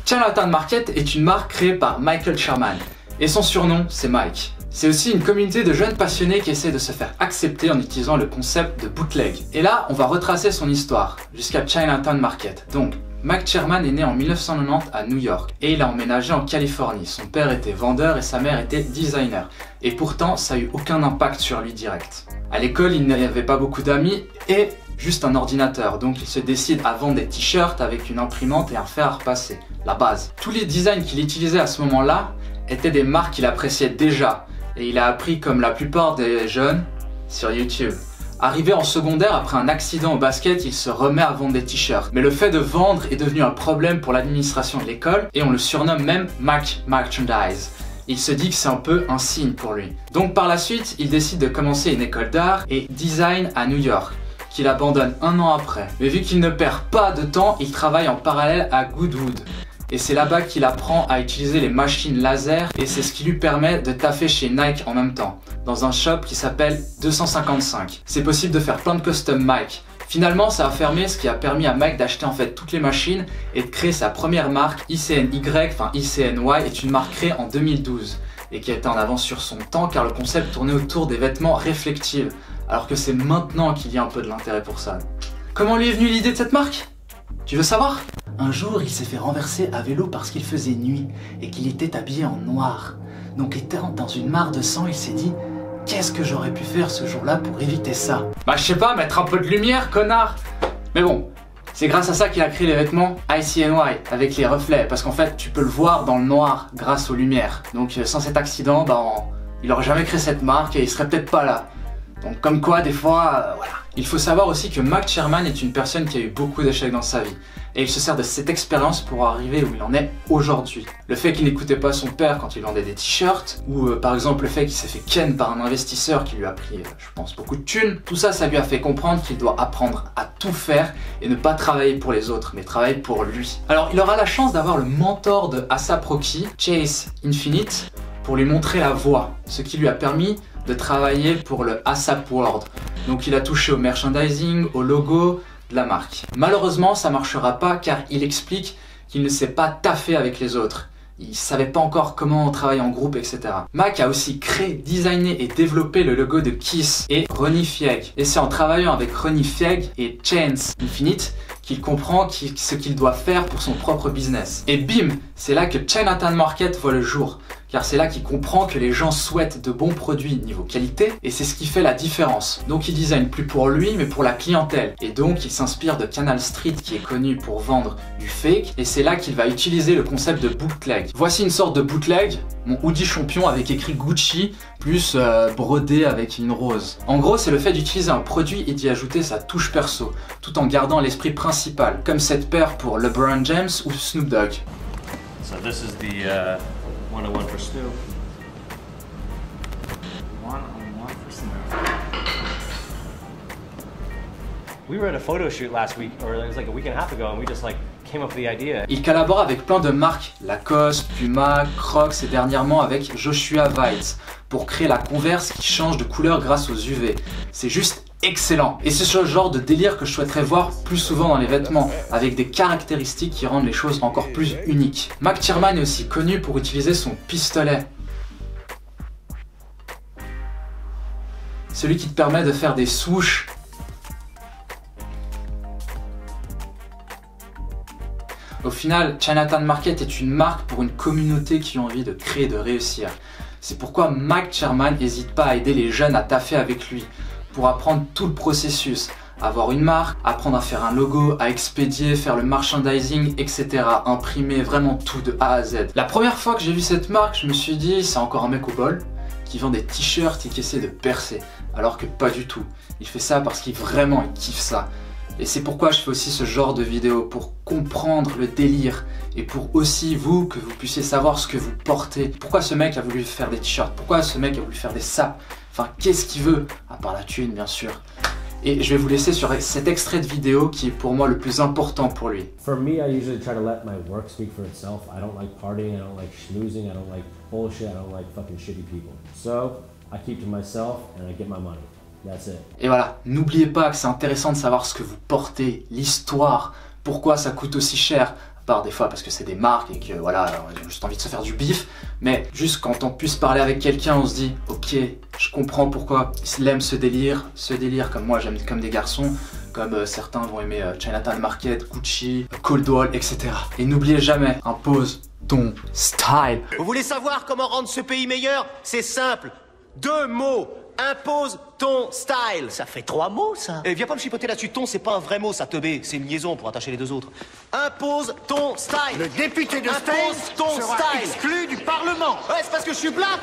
Chinatown Market est une marque créée par Michael Sherman et son surnom c'est Mike. C'est aussi une communauté de jeunes passionnés qui essaient de se faire accepter en utilisant le concept de bootleg. Et là, on va retracer son histoire jusqu'à Chinatown Market. Donc, Mike Sherman est né en 1990 à New York et il a emménagé en Californie. Son père était vendeur et sa mère était designer. Et pourtant, ça a eu aucun impact sur lui direct. À l'école, il n'avait pas beaucoup d'amis et juste un ordinateur. Donc il se décide à vendre des t-shirts avec une imprimante et un fer à repasser. La base. Tous les designs qu'il utilisait à ce moment-là étaient des marques qu'il appréciait déjà. Et il a appris comme la plupart des jeunes sur YouTube. Arrivé en secondaire, après un accident au basket, il se remet à vendre des t-shirts. Mais le fait de vendre est devenu un problème pour l'administration de l'école et on le surnomme même Mac Merchandise. Il se dit que c'est un peu un signe pour lui. Donc par la suite, il décide de commencer une école d'art et design à New York, qu'il abandonne un an après. Mais vu qu'il ne perd pas de temps, il travaille en parallèle à Goodwood. Et c'est là-bas qu'il apprend à utiliser les machines laser et c'est ce qui lui permet de taffer chez Nike en même temps, dans un shop qui s'appelle 255. C'est possible de faire plein de custom Mike. Finalement, ça a fermé, ce qui a permis à Mike d'acheter en fait toutes les machines et de créer sa première marque. ICNY, enfin ICNY, est une marque créée en 2012 et qui a été en avance sur son temps car le concept tournait autour des vêtements réflectifs, alors que c'est maintenant qu'il y a un peu de l'intérêt pour ça. Comment lui est venue l'idée de cette marque? Tu veux savoir? Un jour, il s'est fait renverser à vélo parce qu'il faisait nuit et qu'il était habillé en noir. Donc étant dans une mare de sang, il s'est dit « Qu'est-ce que j'aurais pu faire ce jour-là pour éviter ça ?» Bah je sais pas, mettre un peu de lumière, connard. Mais bon, c'est grâce à ça qu'il a créé les vêtements ICNY avec les reflets. Parce qu'en fait, tu peux le voir dans le noir grâce aux lumières. Donc sans cet accident, il aurait jamais créé cette marque et il serait peut-être pas là. Donc comme quoi, des fois, voilà. Il faut savoir aussi que Mike Sherman est une personne qui a eu beaucoup d'échecs dans sa vie. Et il se sert de cette expérience pour arriver où il en est aujourd'hui. Le fait qu'il n'écoutait pas son père quand il vendait des t-shirts, ou par exemple le fait qu'il s'est fait ken par un investisseur qui lui a pris, je pense, beaucoup de thunes, tout ça, ça lui a fait comprendre qu'il doit apprendre à tout faire et ne pas travailler pour les autres, mais travailler pour lui. Alors il aura la chance d'avoir le mentor de A$AP Rocky, Chase Infinite, pour lui montrer la voie, ce qui lui a permis de travailler pour le A$AP World. Donc il a touché au merchandising, au logo de la marque. Malheureusement, ça marchera pas car il explique qu'il ne sait pas taffer avec les autres. Il savait pas encore comment travailler en groupe, etc. Mac a aussi créé, designé et développé le logo de Kiss et Ronnie Fieg. Et c'est en travaillant avec Ronnie Fieg et Chance Infinite qu'il comprend ce qu'il doit faire pour son propre business. Et bim, c'est là que Chinatown Market voit le jour. Car c'est là qu'il comprend que les gens souhaitent de bons produits niveau qualité et c'est ce qui fait la différence. Donc il design plus pour lui mais pour la clientèle. Et donc il s'inspire de Canal Street qui est connu pour vendre du fake et c'est là qu'il va utiliser le concept de bootleg. Voici une sorte de bootleg, mon hoodie champion avec écrit Gucci plus brodé avec une rose. En gros c'est le fait d'utiliser un produit et d'y ajouter sa touche perso tout en gardant l'esprit principal comme cette paire pour LeBron James ou Snoop Dogg. So this is the 101 for Snoop. 101 for Snoop. We were at a photo shoot last week, or it was like a week and a half ago, and we just like came up with the idea. Il collabore avec plein de marques, Lacoste, Puma, Crocs et dernièrement avec Joshua Vites pour créer la Converse qui change de couleur grâce aux UV. C'est juste excellent. Et c'est ce genre de délire que je souhaiterais voir plus souvent dans les vêtements, avec des caractéristiques qui rendent les choses encore plus uniques. Mike Sherman est aussi connu pour utiliser son pistolet. Celui qui te permet de faire des swoosh. Au final, Chinatown Market est une marque pour une communauté qui a envie de créer et de réussir. C'est pourquoi Mike Sherman n'hésite pas à aider les jeunes à taffer avec lui, pour apprendre tout le processus, avoir une marque, apprendre à faire un logo, à expédier, faire le merchandising, etc. Imprimer vraiment tout de A à Z. La première fois que j'ai vu cette marque, je me suis dit c'est encore un mec au bol qui vend des t-shirts et qui essaie de percer. Alors que pas du tout. Il fait ça parce qu'il vraiment kiffe ça. Et c'est pourquoi je fais aussi ce genre de vidéo, pour comprendre le délire et pour aussi vous, que vous puissiez savoir ce que vous portez. Pourquoi ce mec a voulu faire des t-shirts? Pourquoi ce mec a voulu faire des sapes? Enfin, qu'est-ce qu'il veut? À part la thune, bien sûr. Et je vais vous laisser sur cet extrait de vidéo qui est pour moi le plus important pour lui. For me, I usually try to let my work speak for itself. I don't like partying, I don't like schmoozing, I don't like bullshit, I don't like fucking shitty people. So, I keep to myself and I get my money. That's it. Et voilà, n'oubliez pas que c'est intéressant de savoir ce que vous portez, l'histoire, pourquoi ça coûte aussi cher. part des fois parce que c'est des marques et que voilà, on a juste envie de se faire du bif, mais juste quand on puisse parler avec quelqu'un, on se dit ok, je comprends pourquoi il aime ce délire comme moi j'aime comme des garçons, comme certains vont aimer Chinatown Market, Gucci, Cold Wall, etc. Et n'oubliez jamais, impose ton style. Vous voulez savoir comment rendre ce pays meilleur? C'est simple, 2 mots. Impose ton style. Ça fait 3 mots, ça. Et viens pas me chipoter là-dessus. Ton, c'est pas un vrai mot, ça teubé. C'est une liaison pour attacher les 2 autres. Impose ton style. Le député de Impose States ton sera style. exclu du Parlement. Ouais, c'est parce que je suis black.